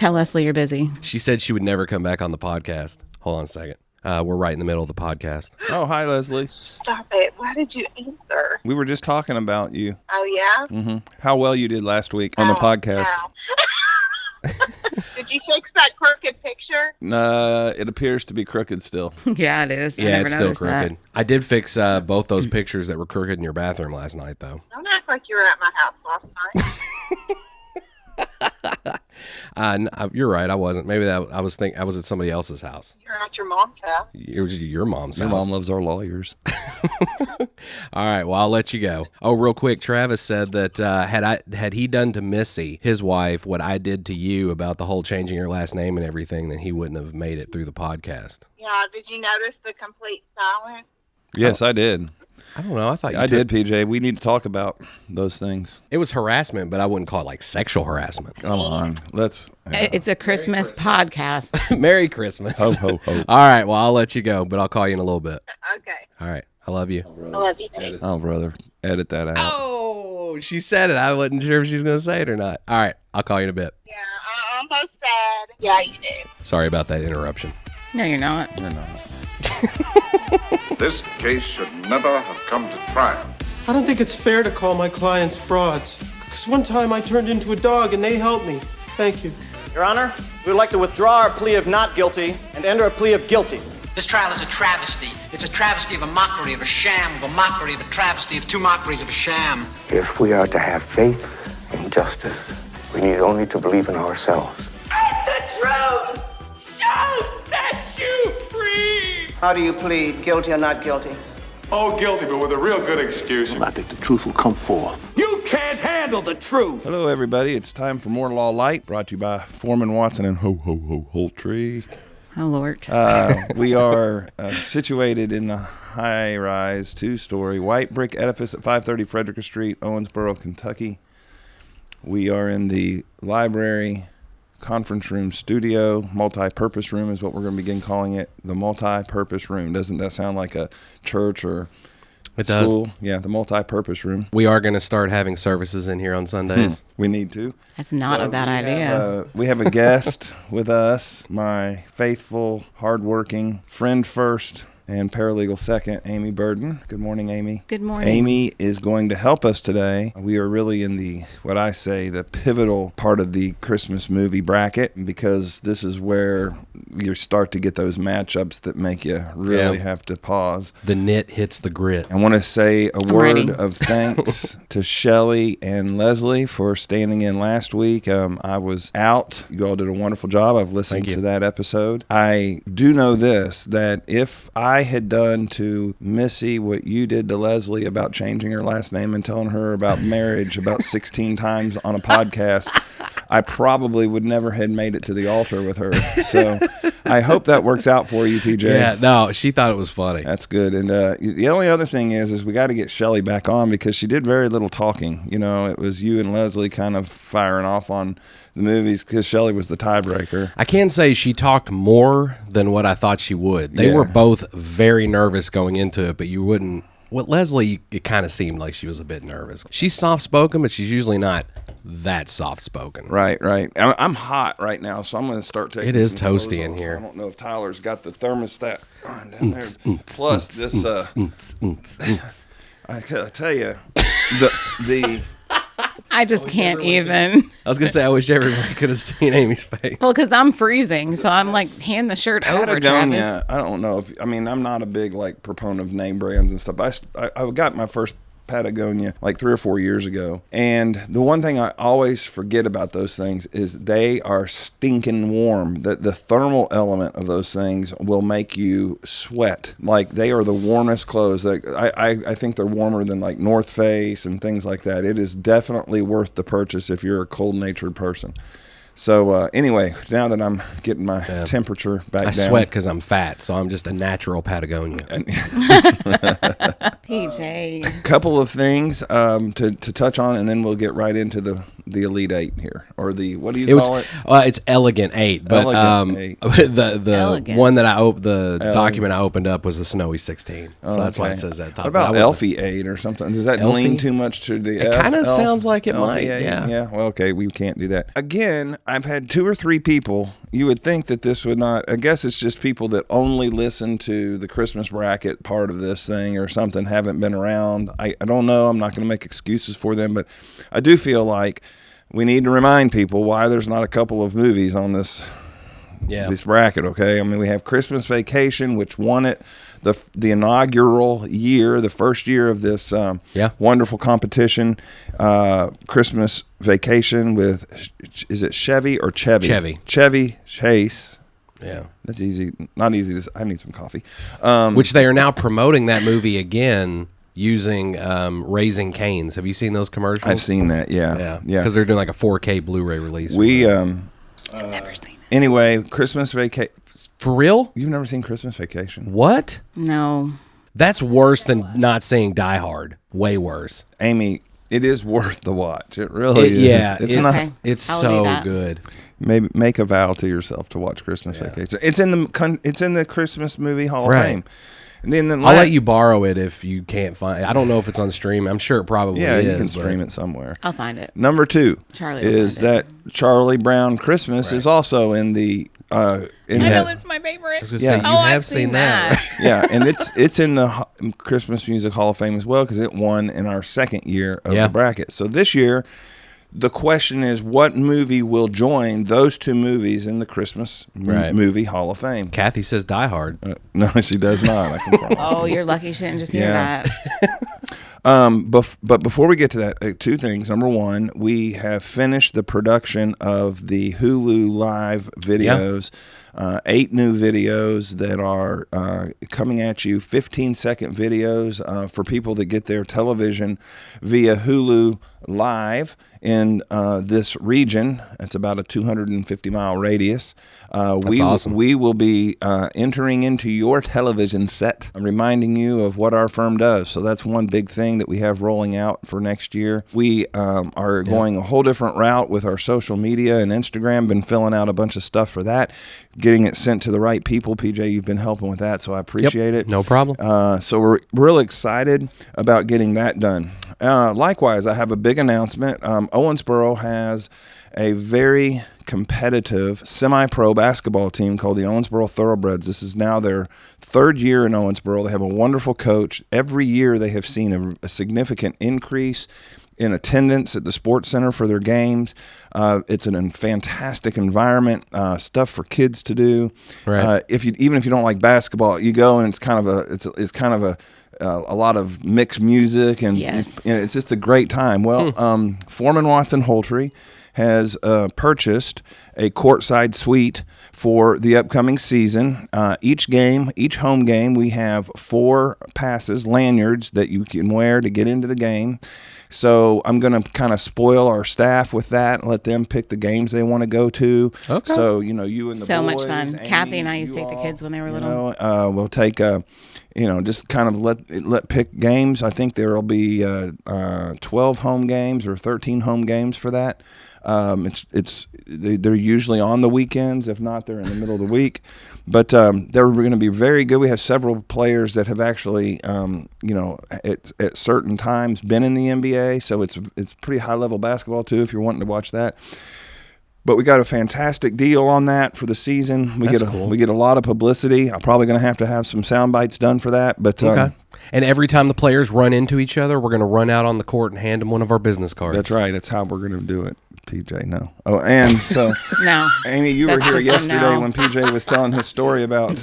Tell Leslie you're busy. She said she would never come back on the podcast. Hold on a second. We're right in the middle of the podcast. Oh, hi, Leslie. Stop it. Why did you answer? We were just talking about you. Oh, yeah? Mm-hmm. How well you did last week on the podcast. Wow. Did you fix that crooked picture? It appears to be crooked still. Yeah, it is. Yeah, it's still crooked. I did fix both those pictures that were crooked in your bathroom last night, though. Don't act like you were at my house last night. You're right. I wasn't. Maybe I was at somebody else's house. You're at your mom's house. It was your mom's house. Your mom loves our lawyers. All right. Well, I'll let you go. Oh, real quick. Travis said that had he done to Missy, his wife, what I did to you about the whole changing your last name and everything, then he wouldn't have made it through the podcast. Yeah. Did you notice the complete silence? Yes, I did. I don't know. I thought I did, PJ. We need to talk about those things. It was harassment, but I wouldn't call it like sexual harassment. Come on. Let's. It's a Christmas podcast. Merry Christmas. Ho, ho, ho. All right. Well, I'll let you go, but I'll call you in a little bit. Okay. All right. I love you. I love you too. Oh, brother. Edit that out. Oh, she said it. I wasn't sure if she was going to say it or not. All right. I'll call you in a bit. Yeah, I almost said. Yeah, you do. Sorry about that interruption. No, you're not. You're not. This case should never have come to trial. I don't think it's fair to call my clients frauds. Because one time I turned into a dog and they helped me. Thank you. Your Honor, we would like to withdraw our plea of not guilty and enter a plea of guilty. This trial is a travesty. It's a travesty of a mockery of a sham, of a mockery of a travesty of two mockeries of a sham. If we are to have faith in justice, we need only to believe in ourselves. And the truth shall set you free! How do you plead, guilty or not guilty? Oh, guilty, but with a real good excuse. I think the truth will come forth. You can't handle the truth! Hello, everybody. It's time for More Law Light, brought to you by Foreman Watson and Ho Ho Ho Holtree. Oh, Lord. We are situated in the high-rise, two-story white brick edifice at 530 Frederick Street, Owensboro, Kentucky. We are in the library, conference room, studio, multi-purpose room is what we're going to begin calling it. The multi-purpose room. Doesn't that sound like a church or school? Does. Yeah, the multi-purpose room. We are going to start having services in here on Sundays. We need to. That's not a bad idea. We have a guest with us, my faithful, hardworking friend first and paralegal second, Amy Burden. Good morning, Amy. Good morning. Amy is going to help us today. We are really in the, what I say, the pivotal part of the Christmas movie bracket, because this is where you start to get those matchups that make you really have to pause. The knit hits the grit. I want to say a word of thanks to Shelly and Leslie for standing in last week. I was out. You all did a wonderful job. I've listened to that episode. I do know this, that if I had done to Missy what you did to Leslie about changing her last name and telling her about marriage about 16 times on a podcast, I probably would never have made it to the altar with her. So I hope that works out for you, PJ. Yeah, no, she thought it was funny. That's good. And the only other thing is we got to get Shelly back on, because she did very little talking. You know, it was you and Leslie kind of firing off on the movies, because Shelly was the tiebreaker. I can say she talked more than what I thought she would. They were both very nervous going into it, but you wouldn't. With Leslie, it kind of seemed like she was a bit nervous. She's soft-spoken, but she's usually not that soft-spoken. Right. I'm hot right now, so I'm going to start taking. It is toasty in here. I don't know if Tyler's got the thermostat on down there. Plus, this. I tell you, the. I just can't even. I was going to say, I wish everybody could have seen Amy's face. Well, because I'm freezing, so I'm like, hand the shirt over, Travis. I don't know if, I'm not a big proponent of name brands and stuff. I got my first Patagonia 3 or 4 years ago, and the one thing I always forget about those things is they are stinking warm. The thermal element of those things will make you sweat. They are the warmest clothes. I think they're warmer than North Face and things like that. It is definitely worth the purchase if you're a cold-natured person. So anyway, now that I'm getting my temperature back down. I sweat because I'm fat, so I'm just a natural Patagonia. PJ. Couple of things to touch on, and then we'll get right into the the Elite Eight here, or the what do you call it? It's Elegant 8, but Elegant 8. the Elegant. one that document I opened up was the Snowy 16. So that's why it says that. What about Elfie 8 or something? Does that lean too much to the It kind of sounds like it might. 8? Yeah. Yeah. Well, okay, we can't do that. Again, I've had 2 or 3 people. You would think that this would not. I guess it's just people that only listen to the Christmas bracket part of this thing or something, haven't been around. I don't know. I'm not going to make excuses for them, but I do feel like we need to remind people why there's not a couple of movies on this bracket. Okay, I mean, we have Christmas Vacation, which won it the inaugural year, the first year of this wonderful competition. Christmas Vacation with, is it Chevy or Chevy? Chevy Chase. Yeah, that's easy. Not easy. I need some coffee. Which they are now promoting that movie again using Raising Cane's. Have you seen those commercials? I've seen that. Yeah. Because they're doing like a 4K Blu-ray release. Never seen it. Anyway, Christmas Vacation. For real? You've never seen Christmas Vacation? What? No. That's worse than not seeing Die Hard. Way worse. Amy, it is worth the watch. It really is. Yeah, it's so good. Maybe make a vow to yourself to watch Christmas Vacation. It's in the Christmas Movie Hall of Fame. And then I'll let you borrow it if you can't find it. I don't know if it's on stream. I'm sure it probably is. Yeah, you can stream it somewhere. I'll find it. Number 2 Charlie is that Charlie Brown Christmas is also in the. I know that's my favorite. Yeah, you have seen that. Yeah, and it's in the Christmas Music Hall of Fame as well because it won in our second year of the bracket. So this year, the question is, what movie will join those 2 movies in the Christmas Movie Hall of Fame? Kathy says Die Hard. No, she does not. I can promise. Oh, you're lucky she didn't just hear that. But before we get to that, 2 things. Number 1, we have finished the production of the Hulu Live videos. 8 new videos that are coming at you, 15-second videos for people that get their television via Hulu Live in this region. It's about a 250-mile radius. That's awesome. We will be entering into your television set, reminding you of what our firm does. So that's one big thing that we have rolling out for next year. We are going a whole different route with our social media and Instagram. Been filling out a bunch of stuff for that, getting it sent to the right people. PJ, you've been helping with that, so I appreciate it. No problem. So we're really excited about getting that done. Likewise, I have a big announcement. Owensboro has a very competitive semi-pro basketball team called the Owensboro Thoroughbreds. This is now their 3rd year in Owensboro. They have a wonderful coach. Every year they have seen a significant increase in attendance at the sports center for their games. It's a fantastic environment, stuff for kids to do. Right. Even if you don't like basketball, you go and it's kind of a lot of mixed music and it's just a great time. Well, Foreman Watson Holtry has purchased a courtside suite for the upcoming season. Each home game, we have 4 passes, lanyards that you can wear to get into the game. So I'm going to kind of spoil our staff with that and let them pick the games they want to go to. Okay. So, you and the boys. So much fun. Amy, Kathy and I used to take the kids when they were little. We'll take, just kind of let pick games. I think there will be 12 home games or 13 home games for that. They're usually on the weekends. If not, they're in the middle of the week. But they're going to be very good. We have several players that have actually, at certain times been in the NBA. So it's pretty high level basketball too, if you're wanting to watch that. But we got a fantastic deal on that for the season. We get a lot of publicity. I'm probably going to have some sound bites done for that. But okay. And every time the players run into each other, we're going to run out on the court and hand them one of our business cards. That's right. That's how we're going to do it. PJ, no. Oh, and so no. Amy, you were here yesterday when PJ was telling his story about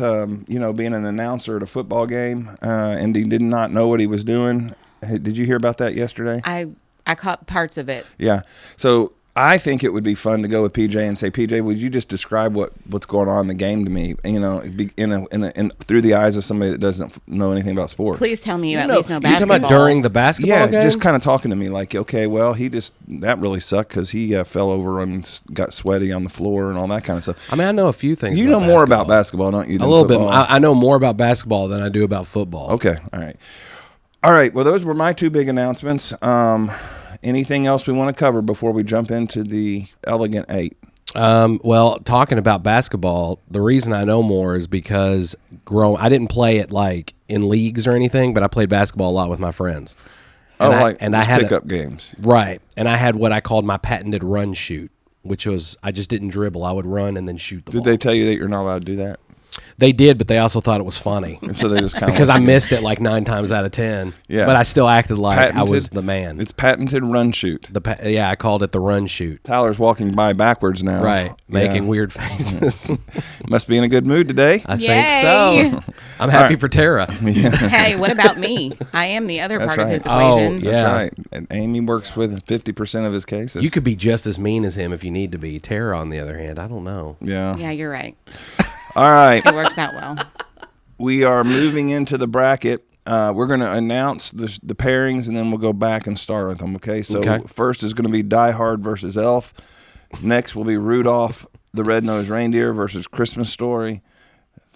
being an announcer at a football game, and he did not know what he was doing. Hey, did you hear about that yesterday? I caught parts of it. Yeah. So I think it would be fun to go with PJ and say, PJ, would you just describe what's going on in the game to me? Through the eyes of somebody that doesn't know anything about sports. Please tell me you at least know basketball. You talking about during the basketball game? Yeah, just kind of talking to me like, okay, well, that really sucked because he fell over and got sweaty on the floor and all that kind of stuff. I mean, I know a few things. You know more about basketball, don't you? A little bit. I know more about basketball than I do about football. Okay, all right. Well, those were my 2 big announcements. Anything else we want to cover before we jump into the Elegant 8? Well, talking about basketball, the reason I know more is because I didn't play it like in leagues or anything, but I played basketball a lot with my friends. And I had pickup games. Right. And I had what I called my patented run shoot, which was I just didn't dribble. I would run and then shoot the ball. Did they tell you that you're not allowed to do that? They did, but they also thought it was funny. So they just kind of because I missed it like 9 times out of 10. Yeah, but I still acted like I was the man. It's patented run shoot. I called it the run shoot. Tyler's walking by backwards now. Right, making weird faces. Must be in a good mood today. I think so. I'm happy for Tara. Hey, what about me? I am the other part of his equation. Oh, yeah. That's right. And Amy works with 50% of his cases. You could be just as mean as him if you need to be. Tara, on the other hand, I don't know. Yeah. Yeah, you're right. All right. It works out well. We are moving into the bracket. We're going to announce the pairings, and then we'll go back and start with them, okay? So first is going to be Die Hard versus Elf. Next will be Rudolph the Red-Nosed Reindeer versus Christmas Story.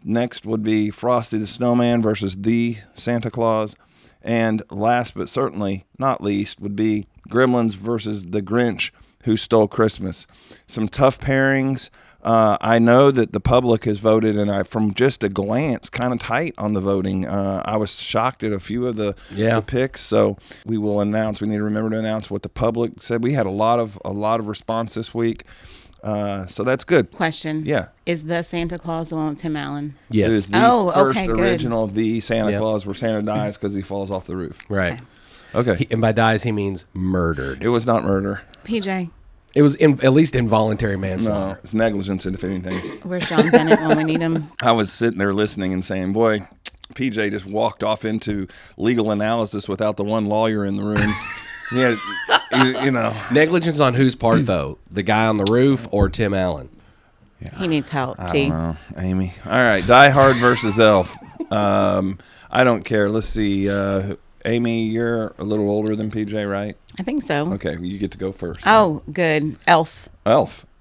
Next would be Frosty the Snowman versus The Santa Claus. And last but certainly not least would be Gremlins versus The Grinch Who Stole Christmas. Some tough pairings. I know that the public has voted, and from just a glance, kind of tight on the voting. I was shocked at a few of the picks, so we will announce. We need to remember to announce what the public said. We had a lot of response this week, so that's good. Question. Yeah. Is the Santa Claus the one with Tim Allen? Yes. It is the first original The Santa Claus where Santa dies because he falls off the roof. Right. Okay. And by dies, he means murdered. It was not murder. PJ. It was at least involuntary manslaughter. No, it's negligence, if anything. Where's John Bennett when we need him? I was sitting there listening and saying, boy, PJ just walked off into legal analysis without the one lawyer in the room. Negligence on whose part, though? The guy on the roof or Tim Allen? Yeah. He needs help, I don't know, Amy. All right, Die Hard versus Elf. I don't care. Let's see. Amy, you're a little older than PJ, right? I think so. Okay, you get to go first. Oh, good. Elf.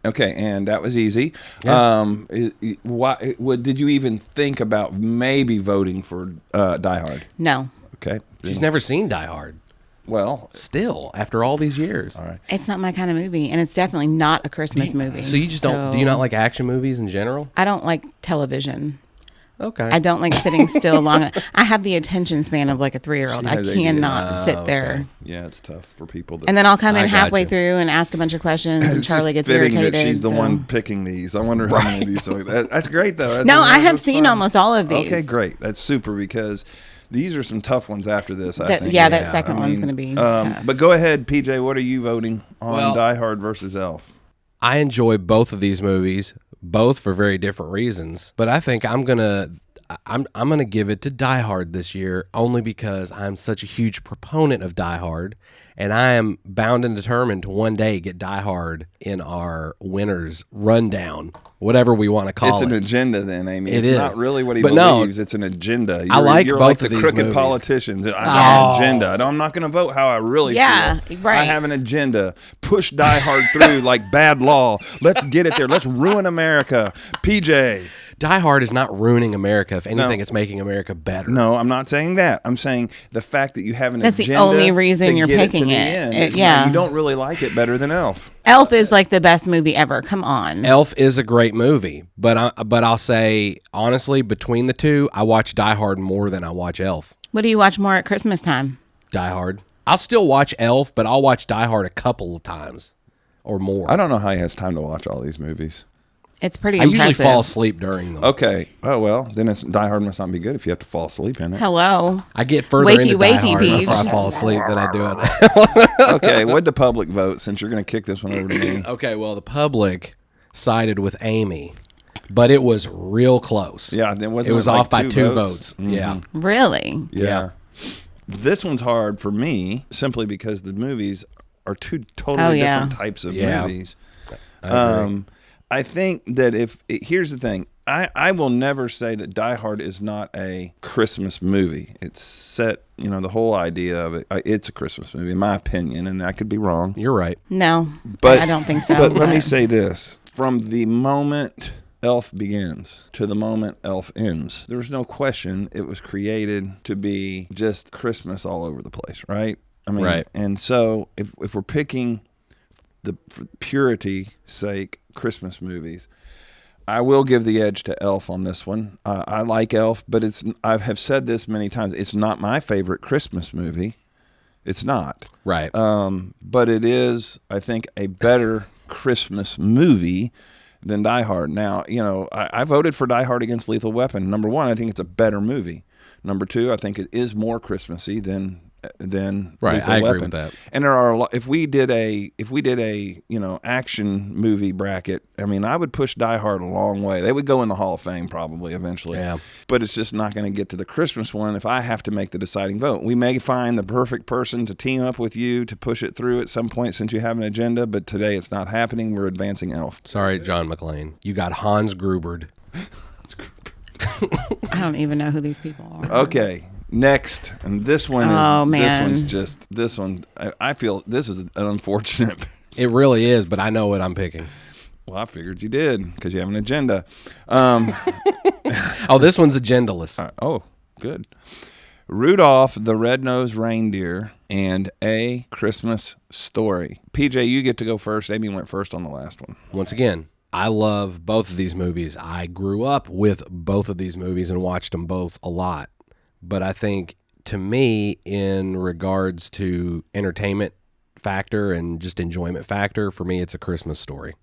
Okay, and that was easy. Yeah. Did you even think about maybe voting for Die Hard? No. Okay. She's never seen Die Hard. Well, still, after all these years. All right. It's not my kind of movie, and it's definitely not a Christmas movie. So you just don't, do you not like action movies in general? I don't like television. Okay. I don't like sitting still long. I have the attention span of like a 3-year-old. I cannot sit there. Yeah, it's tough for people. And then I'll come in halfway through and ask a bunch of questions, and Charlie gets irritated. That she's the one picking these. I wonder how many of these. That's great, though. I have seen almost all of these. Okay, great. That's super because these are some tough ones after this, I think. Yeah, that second one's going to be tough. But go ahead, PJ. What are you voting on Die Hard versus Elf? I enjoy both of these movies, both for very different reasons. But I think I'm gonna give it to Die Hard this year, only because I'm such a huge proponent of Die Hard, and I am bound and determined to one day get Die Hard in our winners rundown, whatever we want to call it. It's an agenda, then, Amy. It's not really what he believes. It's an agenda. You're both like of the these crooked movies. Politicians. I have an agenda. I'm not going to vote how I really feel. Right. I have an agenda. Push Die Hard through like bad law. Let's get it there. Let's ruin America. PJ. Die Hard is not ruining America. If anything, it's making America better. No, I'm not saying that. I'm saying the fact that you have an agenda. That's the only reason you're picking it. You don't really like it better than Elf. Elf is like the best movie ever. Come on. Elf is a great movie, but I'll say honestly, between the two, I watch Die Hard more than I watch Elf. What do you watch more at Christmas time? Die Hard. I'll still watch Elf, but I'll watch Die Hard a couple of times or more. I don't know how he has time to watch all these movies. It's pretty I impressive. usually fall asleep during them. Okay. Oh, well, then Die Hard must not be good if you have to fall asleep in it. Hello. I get further into Die Hard before I fall asleep than I do it. Okay, what'd the public vote since you're going to kick this one over to me? Okay, well, the public sided with Amy, but it was real close. Yeah, it was off by 2 votes. Mm-hmm. Yeah. Really? Yeah. This one's hard for me simply because the movies are two totally different types of movies. I agree. I think that here's the thing. I will never say that Die Hard is not a Christmas movie. It's set, the whole idea of it. It's a Christmas movie, in my opinion, and I could be wrong. You're right. No, but I don't think so. But let me say this. From the moment Elf begins to the moment Elf ends, there's no question it was created to be just Christmas all over the place, right? I mean, right. And so if we're picking for purity sake Christmas movies, I will give the edge to Elf on this one. I like Elf, but I have said this many times. It's not my favorite Christmas movie. It's not. Right. But it is, I think, a better Christmas movie than Die Hard. Now, I voted for Die Hard against Lethal Weapon. Number one, I think it's a better movie. Number two, I think it is more Christmassy than right. Lethal I Weapon. agree with that. And there are a lot. If we did a action movie bracket, I mean, I would push Die Hard a long way. They would go in the Hall of Fame probably eventually. Yeah. But it's just not going to get to the Christmas one if I have to make the deciding vote. We may find the perfect person to team up with you to push it through at some point since you have an agenda, but today it's not happening. We're advancing Elf. Sorry, John McClane. You got Hans Grubered. I don't even know who these people are. Okay. Next, and this one is this one. I feel this is an unfortunate. It really is, but I know what I'm picking. Well, I figured you did because you have an agenda. Oh, this one's agendaless. Oh, good. Rudolph the Red-Nosed Reindeer and A Christmas Story. PJ, you get to go first. Amy went first on the last one. Once again, I love both of these movies. I grew up with both of these movies and watched them both a lot. But I think, to me, in regards to entertainment factor and just enjoyment factor, for me, it's A Christmas Story.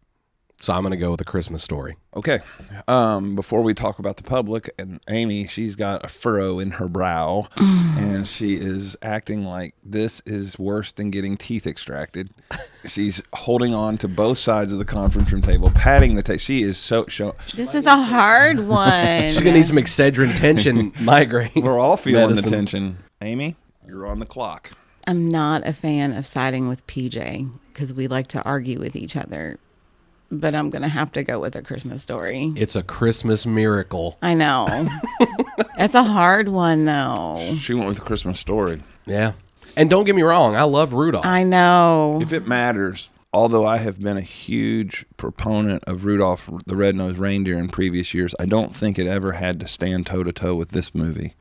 So I'm going to go with A Christmas Story. Okay. Before we talk about the public, and Amy, she's got a furrow in her brow, and she is acting like this is worse than getting teeth extracted. She's holding on to both sides of the conference room table, patting the table. She is This is a hard one. She's going to need some Excedrin tension migraine. We're all feeling medicine. the tension. Amy, you're on the clock. I'm not a fan of siding with PJ because we like to argue with each other. But I'm going to have to go with A Christmas Story. It's a Christmas miracle. I know. It's a hard one, though. She went with A Christmas Story. Yeah. And don't get me wrong, I love Rudolph. I know. If it matters, although I have been a huge proponent of Rudolph the Red-Nosed Reindeer in previous years, I don't think it ever had to stand toe-to-toe with this movie.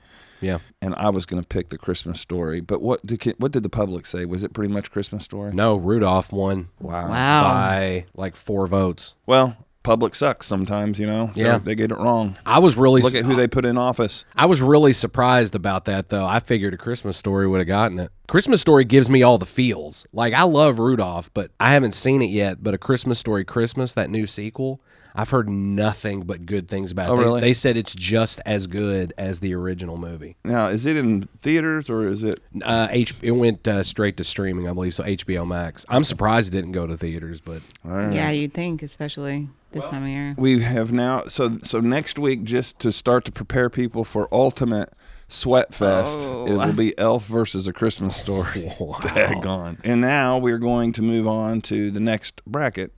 Yeah. And I was going to pick The Christmas Story. But what did the public say? Was it pretty much Christmas Story? No, Rudolph won. Wow. By like 4 votes. Well, public sucks sometimes, Yeah. They get it wrong. I was really... Look at who they put in office. I was really surprised about that, though. I figured A Christmas Story would have gotten it. Christmas Story gives me all the feels. Like, I love Rudolph, but I haven't seen it yet. But A Christmas Story Christmas, that new sequel... I've heard nothing but good things about it. Really? They said it's just as good as the original movie. Now, is it in theaters or is it? It went straight to streaming, I believe, so HBO Max. I'm surprised it didn't go to theaters, but Yeah, you'd think, especially this time of year. We have now, so next week, just to start to prepare people for ultimate sweat fest, it will be Elf versus A Christmas Story. Wow. Daggone. And now we're going to move on to the next bracket,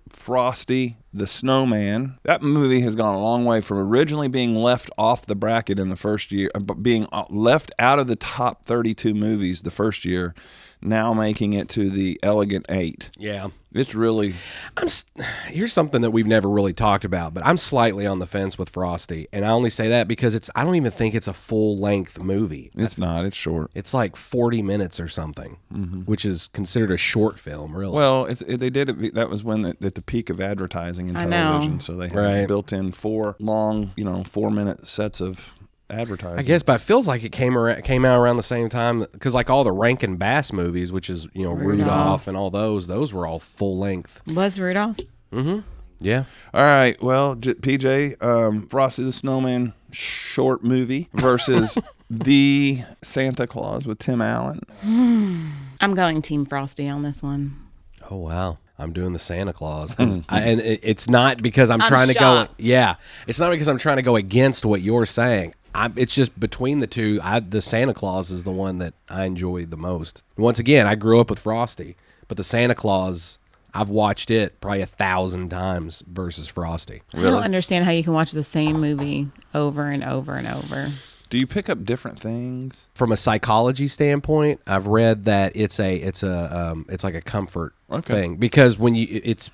Frosty the Snowman. That movie has gone a long way from originally being left off the bracket in the first year, being left out of the top 32 movies the first year, now making it to the Elegant 8. yeah. It's really... Here's something that we've never really talked about, but I'm slightly on the fence with Frosty, and I only say that because I don't even think it's a full-length movie. It's not. It's short. It's like 40 minutes or something, which is considered a short film, really. Well, they did it. That was when at the peak of advertising in television, so they had built in 4 long, 4-minute sets of advertising. I guess, but it feels like it came out around the same time because, like all the Rankin Bass movies, which is Rudolph and all those were all full length. Was Rudolph? Mm-hmm. Yeah. All right. Well, PJ, Frosty the Snowman short movie versus The Santa Claus with Tim Allen. I'm going Team Frosty on this one. Oh wow. I'm doing the Santa Claus, and it's not because I'm trying shocked. to go. Yeah, it's not because I'm trying to go against what you're saying. It's just between the two. The Santa Claus is the one that I enjoyed the most. Once again, I grew up with Frosty, but the Santa Claus, I've watched it probably 1,000 times versus Frosty. I don't understand how you can watch the same movie over and over and over. Do you pick up different things? From a psychology standpoint, I've read that it's like a comfort thing because when it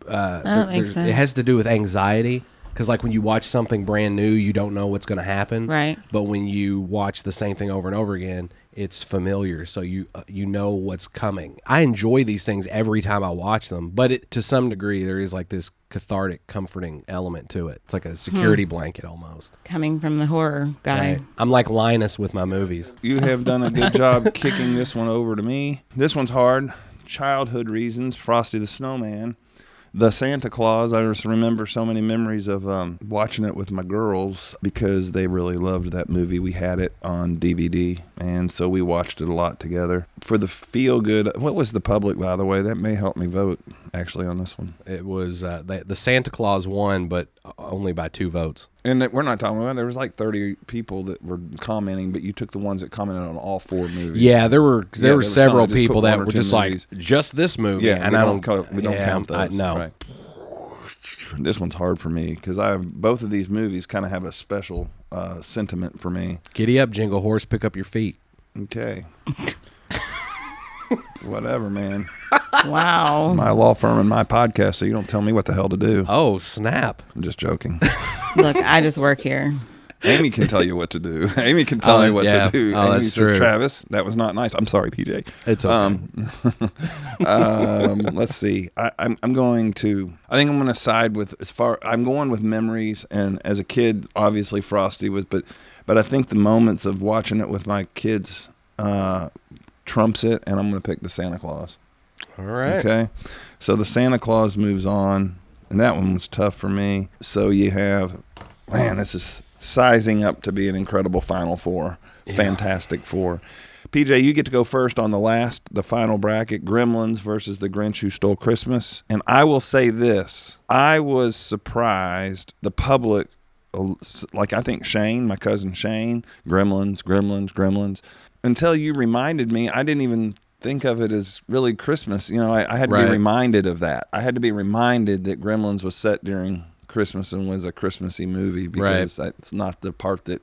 has to do with anxiety. Because like when you watch something brand new, you don't know what's going to happen. Right. But when you watch the same thing over and over again, it's familiar, so you know what's coming. I enjoy these things every time I watch them, but to some degree, there is like this cathartic, comforting element to it. It's like a security blanket almost. Coming from the horror guy. Right. I'm like Linus with my movies. You have done a good job kicking this one over to me. This one's hard. Childhood reasons, Frosty the Snowman. The Santa Claus, I just remember so many memories of watching it with my girls because they really loved that movie. We had it on DVD, and so we watched it a lot together. For the feel-good, what was the public, by the way? That may help me vote, actually, on this one. It was the Santa Claus won, but only by 2 votes. And we're not talking about, there was like 30 people that were commenting, but you took the ones that commented on all 4 movies. Yeah, there were several people that were just movies. like, just this movie. Yeah, and we don't count those. No. Right. This one's hard for me because both of these movies kind of have a special sentiment for me. Giddy up, Jingle Horse, pick up your feet. Okay. Whatever, man. Wow. It's my law firm and my podcast, so you don't tell me what the hell to do. Oh, snap. I'm just joking. Look, I just work here. Amy can tell you what to do. Amy can tell me what to do. Oh, Amy that's says, true. Travis, that was not nice. I'm sorry, PJ. It's okay. Let's see. I think I'm going to side with I'm going with memories. And as a kid, obviously Frosty was, but I think the moments of watching it with my kids trumps it, and I'm going to pick the Santa Claus. All right. Okay. So the Santa Claus moves on, and that one was tough for me. So you have, man, this is sizing up to be an incredible Final Four. Yeah. Fantastic Four. PJ, you get to go first on the final bracket, Gremlins versus The Grinch Who Stole Christmas. And I will say this. I was surprised the public, like I think Shane, my cousin Shane, Gremlins. Until you reminded me, I didn't even think of it as really Christmas. You know, I had to be reminded of that. I had to be reminded that Gremlins was set during Christmas and was a Christmassy movie because that's not the part that...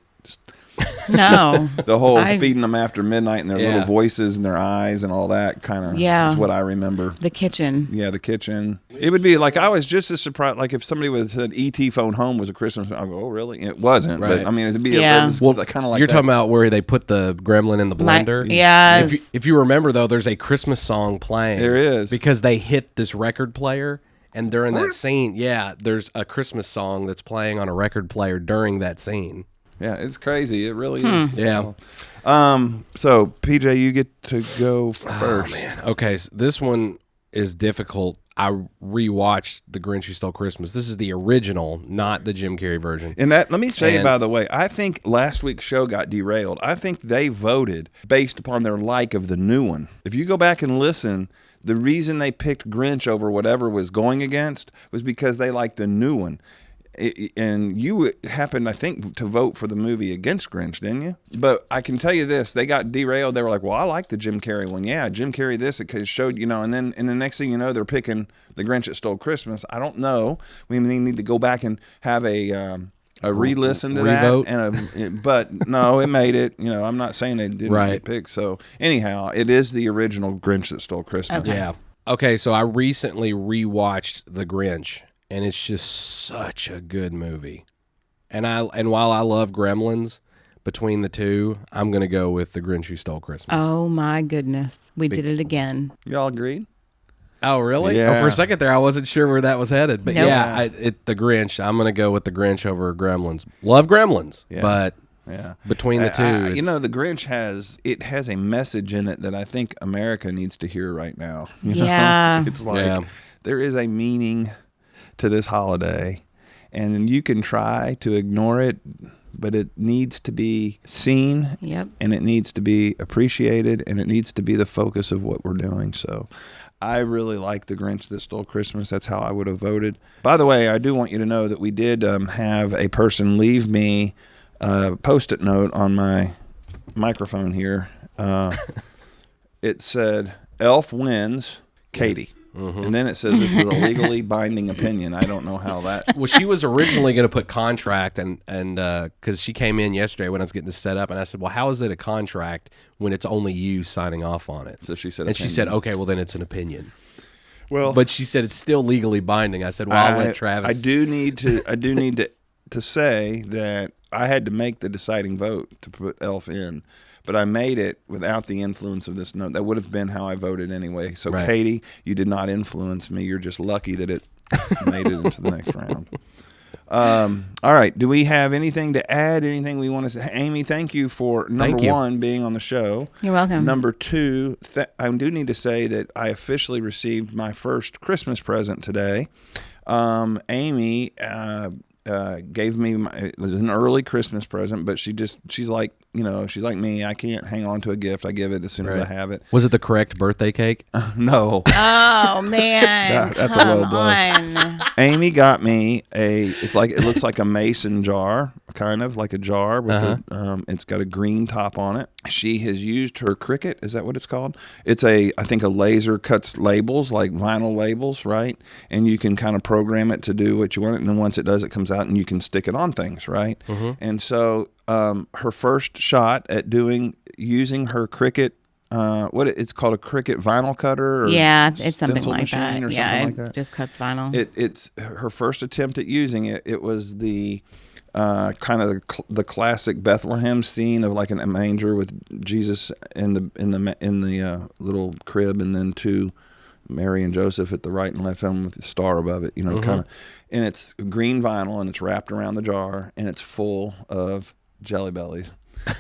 No. The whole feeding them after midnight and their little voices and their eyes and all that kind of is what I remember. The kitchen. Yeah, the kitchen. It would be like, I was just as surprised, like if somebody would have said E.T. Phone Home was a Christmas, I'd go, oh, really? It wasn't. Right. But I mean, it'd be kind of like you're talking about where they put the gremlin in the blender? Yes. If you remember, though, there's a Christmas song playing. There is. Because they hit this record player. And during that scene, there's a Christmas song that's playing on a record player during that scene. Yeah, it's crazy. It really is. Yeah. So, PJ, you get to go first. Oh, man. Okay, so this one is difficult. I rewatched The Grinch Who Stole Christmas. This is the original, not the Jim Carrey version. And that, let me say, by the way, I think last week's show got derailed. I think they voted based upon their like of the new one. If you go back and listen, the reason they picked Grinch over whatever was going against was because they liked the new one. And you happened, I think, to vote for the movie against Grinch, didn't you? But I can tell you this, they got derailed. They were like, well, I like the Jim Carrey one. Yeah, Jim Carrey this, it showed, and then the next thing you know, they're picking The Grinch That Stole Christmas. I don't know. We need to go back and have a re-listen to Revote. that. But no, it made it. I'm not saying they didn't get picked. So anyhow, it is the original Grinch That Stole Christmas. Okay. Yeah. Okay, so I recently rewatched The Grinch. And it's just such a good movie. And while I love Gremlins, between the two, I'm going to go with The Grinch Who Stole Christmas. Oh, my goodness. We did it again. Y'all agreed? Oh, really? Yeah. Oh, for a second there, I wasn't sure where that was headed. But Nope. The Grinch. I'm going to go with The Grinch over Gremlins. Love Gremlins, but between the two. The Grinch has a message in it that I think America needs to hear right now. Yeah. It's like there is a meaning to this holiday, and you can try to ignore it, but it needs to be seen, and it needs to be appreciated, and it needs to be the focus of what we're doing. So I really like The Grinch That Stole Christmas. That's how I would have voted. By the way, I do want you to know that we did have a person leave me a Post-it note on my microphone here. It said, Elf wins, Katie. Mm-hmm. And then it says this is a legally binding opinion. I don't know how that... Well, she was originally going to put contract, and because she came in yesterday when I was getting this set up, and I said, well, how is it a contract when it's only you signing off on it? So she said opinion. She said, okay, well, then it's an opinion. Well, but she said it's still legally binding. I said, well, I'll let Travis. I do need to say that I had to make the deciding vote to put Elf in, but I made it without the influence of this note. That would have been how I voted anyway. So, right. Katie, you did not influence me. You're just lucky that it made it into the next round. All right. Do we have anything to add? Anything we want to say? Amy, thank you for number one, being on the show. You're welcome. Number two, I do need to say that I officially received my first Christmas present today. Amy gave me it was an early Christmas present, but she's like, she's like me. I can't hang on to a gift. I give it as soon as I have it. Was it the correct birthday cake? No. Oh man, that's a low blow. Amy got me it looks like a mason jar, kind of like a jar with it's got a green top on it. She has used her Cricut. Is that what it's called? It's I think a laser cuts labels, like vinyl labels, right? And you can kind of program it to do what you want. And then once it does, it comes out and you can stick it on things, right? Mm-hmm. And so her first shot at using her Cricut, it's called a Cricut vinyl cutter, or it's something like that. Or something like that. Just cuts vinyl. It's her first attempt at using it. It was the kind of the classic Bethlehem scene of like a manger with Jesus in the little crib, and then two, Mary and Joseph at the right and left hand with the star above it. Kind of, and it's green vinyl and it's wrapped around the jar and it's full of Jelly Bellies.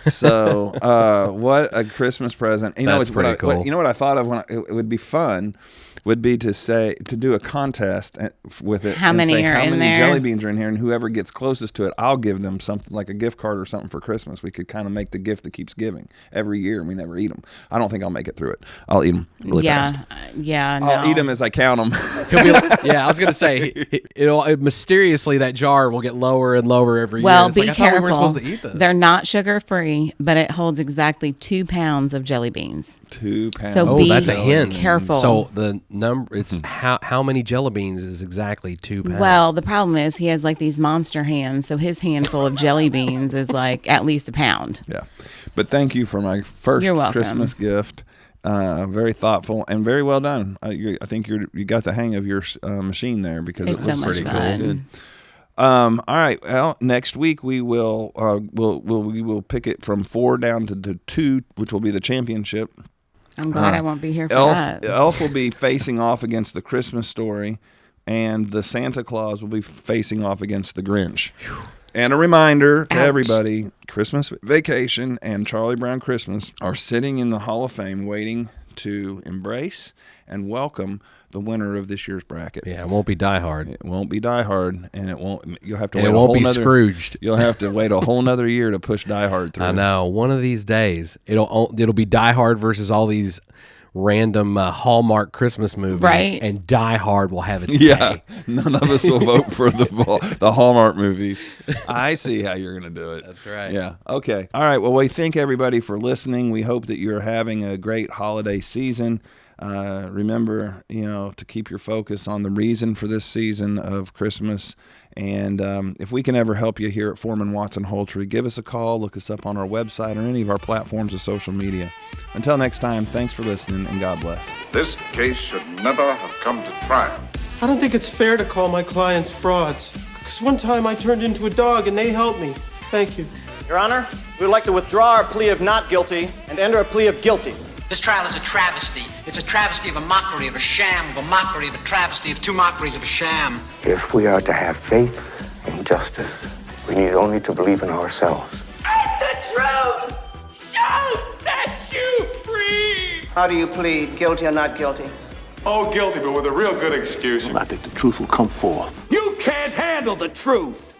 So what a Christmas present. That's pretty cool. What I thought of it would be fun would be to do a contest with it. How many jelly beans are in here, and whoever gets closest to it, I'll give them something like a gift card or something for Christmas. We could kind of make the gift that keeps giving every year, and we never eat them. I don't think I'll make it through it. I'll eat them really fast. I'll eat them as I count them. I was gonna say mysteriously that jar will get lower and lower every year. Well, it's be careful. We were supposed to eat this. They're not sugar free, but it holds exactly 2 pounds of jelly beans. 2 pounds. So that's a hint. Careful. So the number, it's how many jelly beans is exactly 2 pounds. Well, the problem is he has like these monster hands, so his handful of jelly beans is like at least 1 pound. Yeah, but thank you for my first Christmas gift. Very thoughtful and very well done. I think you got the hang of your machine there, because it looks pretty cool. Good. All right. Well, next week we will pick it from 4 down to 2, which will be the championship. I'm glad I won't be here for that. Elf will be facing off against the Christmas Story, and the Santa Claus will be facing off against the Grinch. And a reminder to everybody, Christmas Vacation and Charlie Brown Christmas are sitting in the Hall of Fame waiting to embrace and welcome the winner of this year's bracket. Yeah, it won't be Die Hard. It won't be Die Hard, and it won't. You'll have to. And wait it won't be Scrooged. You'll have to wait a whole nother year to push Die Hard through. I know. One of these days, it'll be Die Hard versus all these random Hallmark Christmas movies, right? And Die Hard will have its day. Day. None of us will vote for the Hallmark movies. I see how you're going to do it. That's right. Yeah. Okay. All right. Well, we thank everybody for listening. We hope that you're having a great holiday season. Remember, to keep your focus on the reason for this season of Christmas. And if we can ever help you here at Foreman Watson Holtree, give us a call, look us up on our website or any of our platforms of social media. Until next time, thanks for listening, and God bless. This case should never have come to trial. I don't think it's fair to call my clients frauds. Because one time I turned into a dog and they helped me. Thank you. Your Honor, we would like to withdraw our plea of not guilty and enter a plea of guilty. This trial is a travesty. It's a travesty of a mockery of a sham, of a mockery of a travesty of 2 mockeries of a sham. If we are to have faith and justice, we need only to believe in ourselves. And the truth shall set you free! How do you plead, guilty or not guilty? Oh, guilty, but with a real good excuse. I think the truth will come forth. You can't handle the truth!